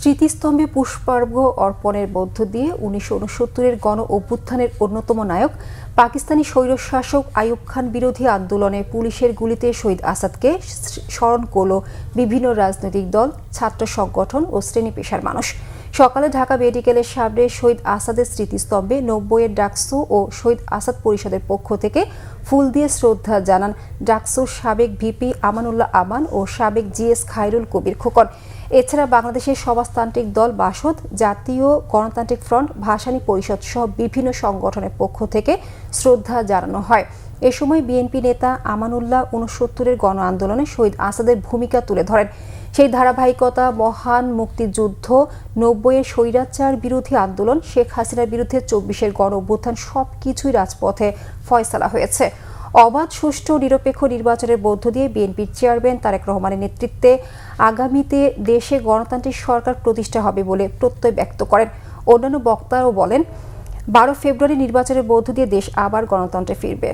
স্মৃতিস্তম্ভে পুষ্পার্ঘ্য অর্পণের মধ্য দিয়ে ১৯৬৯-এর গণ অভ্যুত্থানের অন্যতম নায়ক পাকিস্তানি স্বৈরশাসক আইয়ুব খান বিরোধী আন্দোলনে পুলিশের গুলিতে শহীদ আসাদকে স্মরণ করল বিভিন্ন রাজনৈতিক দল, ছাত্র সংগঠন ও শ্রেণী পেশার মানুষ। সকালে ঢাকা মেডিকেলের সামনে শহীদ আসাদের স্মৃতিস্তম্ভে ৯০-এর ডাকসু ও শহীদ আসাদ পরিষদের পক্ষ থেকে ফুল দিয়ে শ্রদ্ধা জানান ডাকসুর সাবেক ভিপি আমানুল্লাহ আমান ও সাবেক জিএস খায়রুল কবির খোকন। এছাড়া বাংলাদেশের সমাজতান্ত্রিক দল বাসদ, জাতীয় গণতান্ত্রিক ফ্রন্ট, ভাসানী পরিষদ সহ বিভিন্ন সংগঠনের পক্ষ থেকে শ্রদ্ধা জানানো হয়। এ সময় বিএনপি নেতা আমানুল্লাহ ৬৯-এর গণ আন্দোলনে শহীদ আসাদের ভূমিকা তুলে ধরেন। সেই ধারাবাহিকতা মহান মুক্তিযুদ্ধ, ৯০-এর স্বৈরাচার বিরোধী আন্দোলন, শেখ হাসিনার বিরুদ্ধে ২৪-এর গণ অভ্যুত্থান সবকিছুই রাজপথে ফয়সালা হয়েছে। অবাধ, সুষ্ঠু, নিরপেক্ষ নির্বাচনের মধ্য দিয়ে বিএনপির চেয়ারম্যান তারেক রহমানের নেতৃত্বে আগামীতে দেশে গণতান্ত্রিক সরকার প্রতিষ্ঠা হবে বলে প্রত্যয় ব্যক্ত করেন। অন্যান্য বক্তারাও বলেন, ১২ ফেব্রুয়ারি নির্বাচনের মধ্য দিয়ে দেশ আবার গণতন্ত্রে ফিরবে।